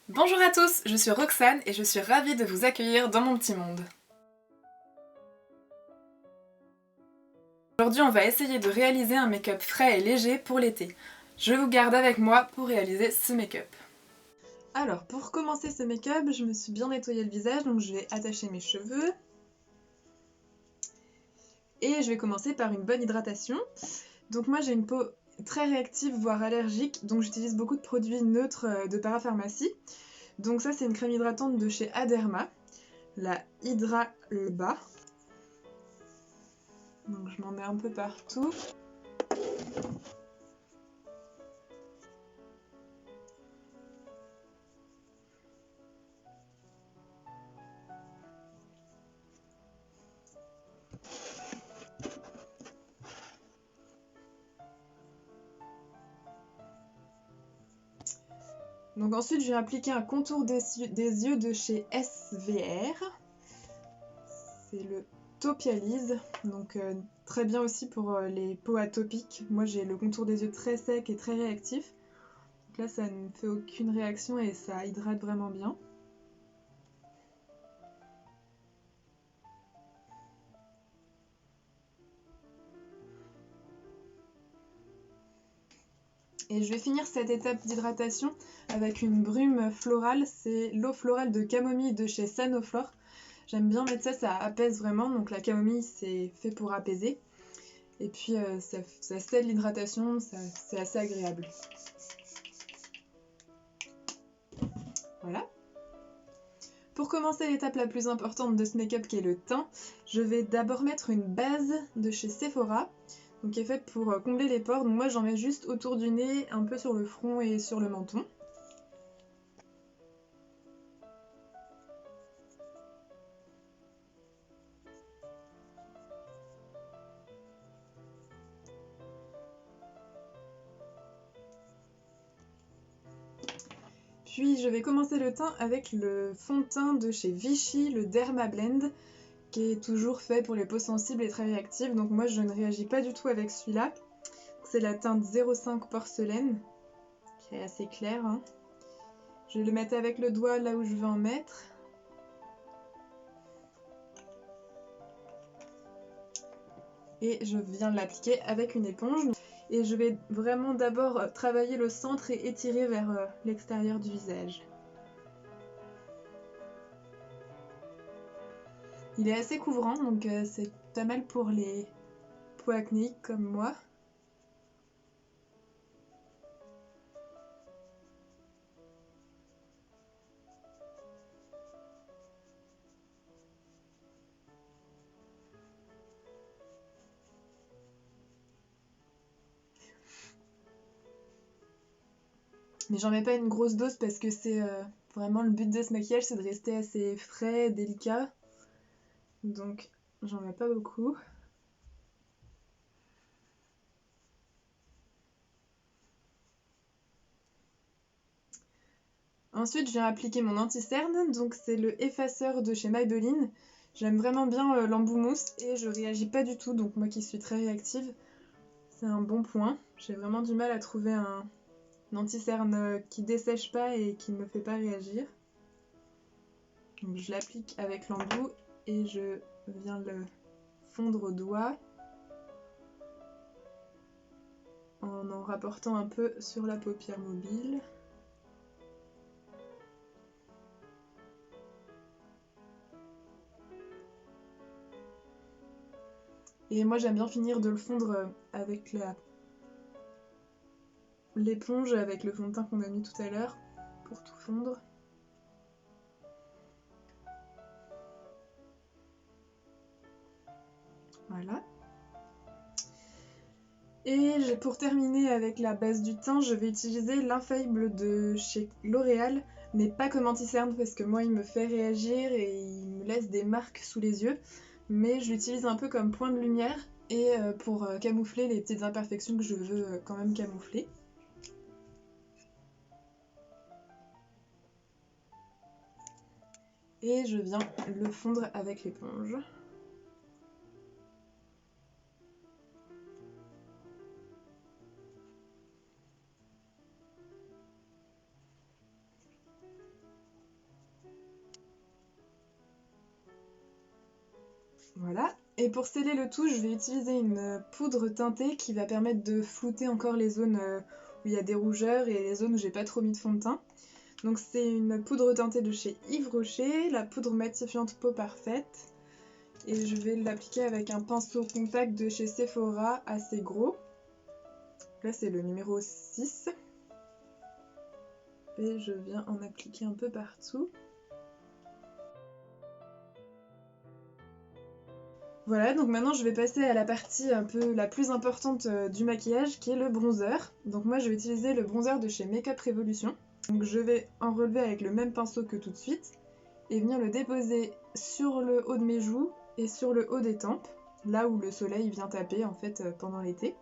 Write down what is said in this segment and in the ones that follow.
Bonjour à tous, je suis Roxane et je suis ravie de vous accueillir dans mon petit monde. Aujourd'hui on va essayer de réaliser un make-up frais et léger pour l'été. Je vous garde avec moi pour réaliser ce make-up. Alors pour commencer ce make-up, je me suis bien nettoyé le visage, donc je vais attacher mes cheveux. Et je vais commencer par une bonne hydratation. Donc moi j'ai une peau très réactive, voire allergique, donc j'utilise beaucoup de produits neutres de parapharmacie. Donc ça c'est une crème hydratante de chez Aderma, la Hydra Bas. Donc je m'en mets un peu partout. Donc ensuite je vais appliquer un contour des yeux de chez SVR. C'est le Topialise, donc très bien aussi pour les peaux atopiques. Moi j'ai le contour des yeux très sec et très réactif. Donc là ça ne fait aucune réaction et ça hydrate vraiment bien. Et je vais finir cette étape d'hydratation avec une brume florale. C'est l'eau florale de camomille de chez Sanoflore. J'aime bien mettre ça, ça apaise vraiment. Donc la camomille c'est fait pour apaiser. Et puis ça scelle l'hydratation, c'est assez agréable. Voilà. Pour commencer l'étape la plus importante de ce make-up qui est le teint, je vais d'abord mettre une base de chez Sephora, donc qui est faite pour combler les pores. Donc moi j'en mets juste autour du nez, un peu sur le front et sur le menton. Puis je vais commencer le teint avec le fond de teint de chez Vichy, le Derma Blend, qui est toujours fait pour les peaux sensibles et très réactives. Donc moi je ne réagis pas du tout avec celui-là. C'est la teinte 05 porcelaine, qui est assez claire. Hein. Je vais le mettre avec le doigt là où je veux en mettre. Et je viens de l'appliquer avec une éponge. Et je vais vraiment d'abord travailler le centre et étirer vers l'extérieur du visage. Il est assez couvrant, donc c'est pas mal pour les peaux acnéiques comme moi. Mais j'en mets pas une grosse dose parce que c'est vraiment le but de ce maquillage, c'est de rester assez frais, délicat. Donc j'en mets pas beaucoup. Ensuite, je viens appliquer mon anti-cerne, donc c'est le effaceur de chez Maybelline. J'aime vraiment bien l'embout mousse et je réagis pas du tout, donc moi qui suis très réactive, c'est un bon point. J'ai vraiment du mal à trouver un anti-cerne qui dessèche pas et qui ne me fait pas réagir. Donc je l'applique avec l'embout et je viens le fondre au doigt en rapportant un peu sur la paupière mobile. Et moi j'aime bien finir de le fondre avec l'éponge, avec le fond de teint qu'on a mis tout à l'heure, pour tout fondre. Voilà. Et pour terminer avec la base du teint, je vais utiliser l'Infaillible de chez L'Oréal, mais pas comme anti-cerne parce que moi il me fait réagir et il me laisse des marques sous les yeux. Mais je l'utilise un peu comme point de lumière et pour camoufler les petites imperfections que je veux quand même camoufler. Et je viens le fondre avec l'éponge. Voilà. Et pour sceller le tout, je vais utiliser une poudre teintée qui va permettre de flouter encore les zones où il y a des rougeurs et les zones où j'ai pas trop mis de fond de teint. Donc c'est une poudre teintée de chez Yves Rocher, la poudre matifiante peau parfaite. Et je vais l'appliquer avec un pinceau compact de chez Sephora assez gros. Là c'est le numéro 6. Et je viens en appliquer un peu partout. Voilà, donc maintenant je vais passer à la partie un peu la plus importante du maquillage qui est le bronzer. Donc moi je vais utiliser le bronzer de chez Makeup Revolution. Donc je vais en relever avec le même pinceau que tout de suite et venir le déposer sur le haut de mes joues et sur le haut des tempes, là où le soleil vient taper en fait pendant l'été.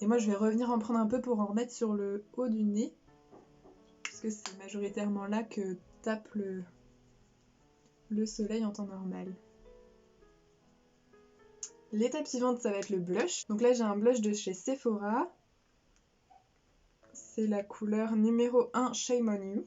Et moi je vais revenir en prendre un peu pour en remettre sur le haut du nez, puisque c'est majoritairement là que tape le soleil en temps normal. L'étape suivante ça va être le blush. Donc là j'ai un blush de chez Sephora. C'est la couleur numéro 1 Shame on You.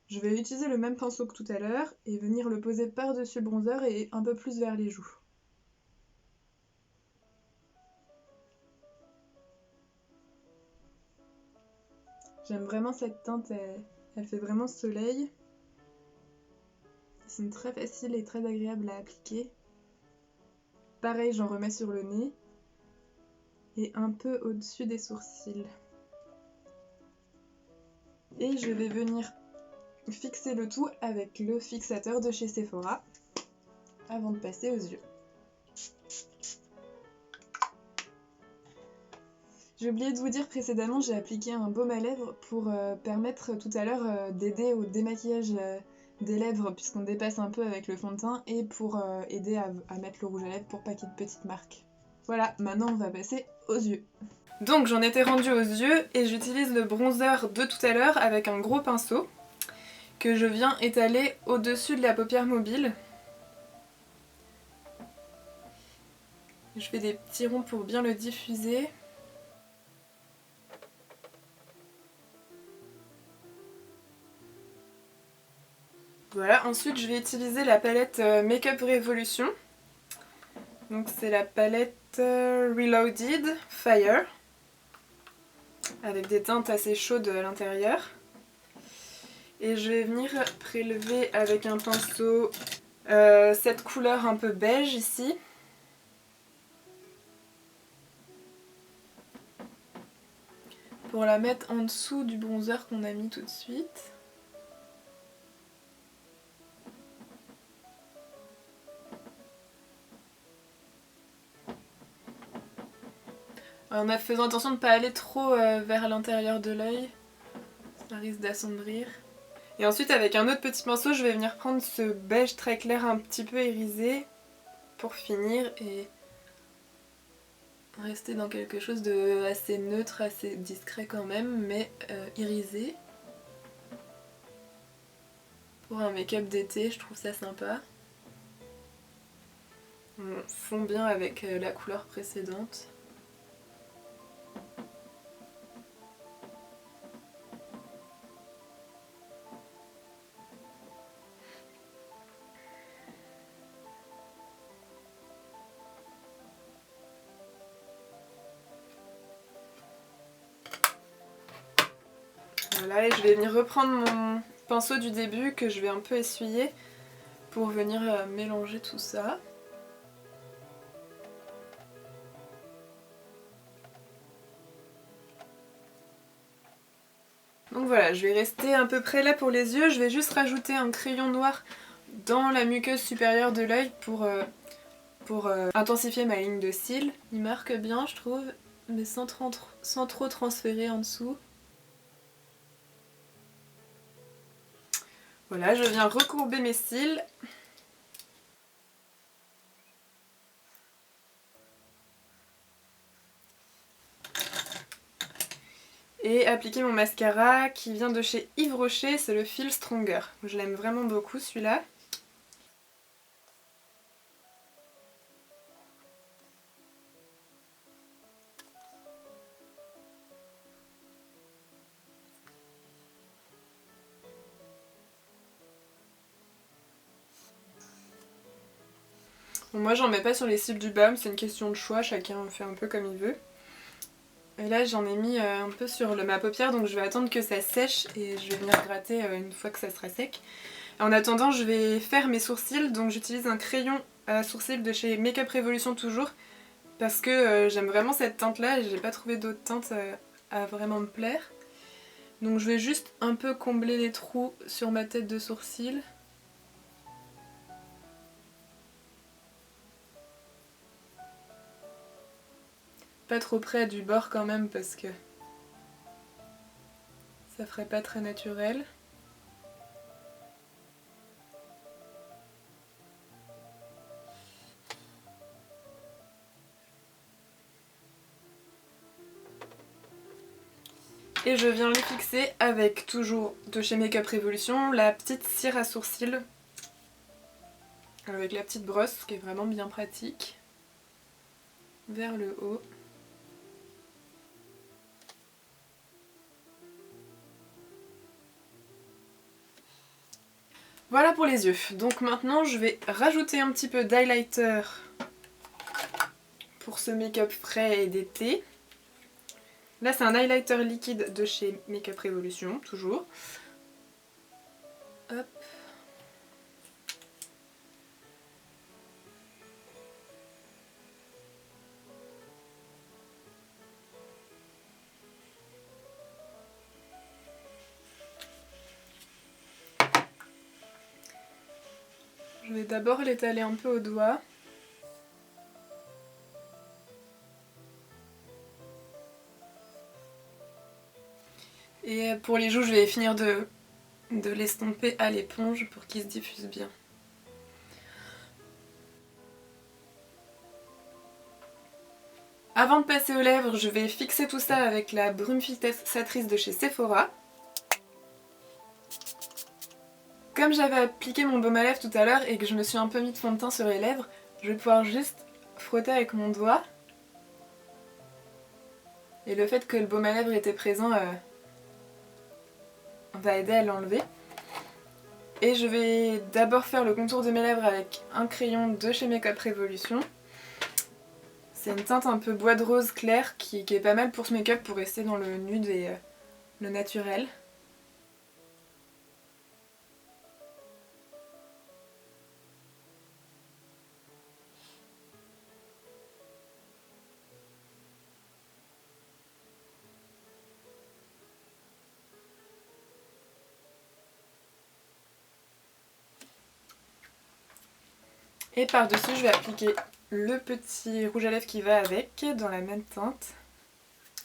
Je vais utiliser le même pinceau que tout à l'heure et venir le poser par-dessus le bronzer et un peu plus vers les joues. J'aime vraiment cette teinte, elle fait vraiment soleil. C'est très facile et très agréable à appliquer. Pareil, j'en remets sur le nez et un peu au-dessus des sourcils. Et je vais venir fixer le tout avec le fixateur de chez Sephora avant de passer aux yeux. J'ai oublié de vous dire précédemment, j'ai appliqué un baume à lèvres pour permettre tout à l'heure d'aider au démaquillage des lèvres puisqu'on dépasse un peu avec le fond de teint et pour aider à mettre le rouge à lèvres pour pas qu'il y ait de petites marques. Voilà, maintenant on va passer aux yeux. Donc j'en étais rendue aux yeux et j'utilise le bronzer de tout à l'heure avec un gros pinceau que je viens étaler au-dessus de la paupière mobile. Je fais des petits ronds pour bien le diffuser. Voilà, ensuite je vais utiliser la palette Makeup Revolution. Donc c'est la palette Reloaded Fire avec des teintes assez chaudes à l'intérieur. Et je vais venir prélever avec un pinceau cette couleur un peu beige ici. Pour la mettre en dessous du bronzer qu'on a mis tout de suite. En faisant attention de ne pas aller trop vers l'intérieur de l'œil, ça risque d'assombrir. Et ensuite avec un autre petit pinceau, je vais venir prendre ce beige très clair un petit peu irisé pour finir et rester dans quelque chose de assez neutre, assez discret quand même, mais irisé. Pour un make-up d'été, je trouve ça sympa. On fond bien avec la couleur précédente. Voilà, et je vais venir reprendre mon pinceau du début que je vais un peu essuyer pour venir mélanger tout ça. Donc voilà, je vais rester à peu près là pour les yeux. Je vais juste rajouter un crayon noir dans la muqueuse supérieure de l'œil pour intensifier ma ligne de cils. Il marque bien, je trouve, mais sans trop transférer en dessous. Voilà, je viens recourber mes cils. Et appliquer mon mascara qui vient de chez Yves Rocher, c'est le Feel Stronger. Je l'aime vraiment beaucoup celui-là. Bon, moi j'en mets pas sur les cils du bas, mais c'est une question de choix, chacun fait un peu comme il veut. Et là j'en ai mis un peu sur ma paupière, donc je vais attendre que ça sèche et je vais venir gratter une fois que ça sera sec. En attendant je vais faire mes sourcils, donc j'utilise un crayon à sourcils de chez Make-up Revolution toujours, parce que j'aime vraiment cette teinte là et j'ai pas trouvé d'autres teintes à vraiment me plaire. Donc je vais juste un peu combler les trous sur ma tête de sourcils. Pas trop près du bord quand même parce que ça ferait pas très naturel. Et je viens les fixer avec toujours de chez Make Up Revolution la petite cire à sourcils avec la petite brosse qui est vraiment bien pratique vers le haut. Voilà pour les yeux. Donc maintenant je vais rajouter un petit peu d'highlighter pour ce make-up frais et d'été. Là c'est un highlighter liquide de chez Make Up Revolution, toujours. Hop. Je vais d'abord l'étaler un peu au doigt. Et pour les joues, je vais finir de l'estomper à l'éponge pour qu'il se diffuse bien. Avant de passer aux lèvres, je vais fixer tout ça avec la brume fixatrice de chez Sephora. Comme j'avais appliqué mon baume à lèvres tout à l'heure et que je me suis un peu mis de fond de teint sur les lèvres, je vais pouvoir juste frotter avec mon doigt. Et le fait que le baume à lèvres était présent va aider à l'enlever. Et je vais d'abord faire le contour de mes lèvres avec un crayon de chez Make Up Revolution. C'est une teinte un peu bois de rose clair qui est pas mal pour ce make-up pour rester dans le nude et le naturel. Et par-dessus, je vais appliquer le petit rouge à lèvres qui va avec, dans la même teinte.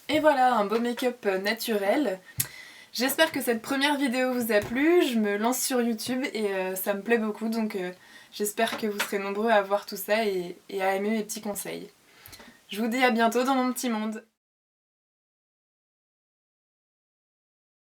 Et voilà, un beau make-up naturel. J'espère que cette première vidéo vous a plu. Je me lance sur YouTube et ça me plaît beaucoup, donc j'espère que vous serez nombreux à voir tout ça et à aimer mes petits conseils. Je vous dis à bientôt dans mon petit monde.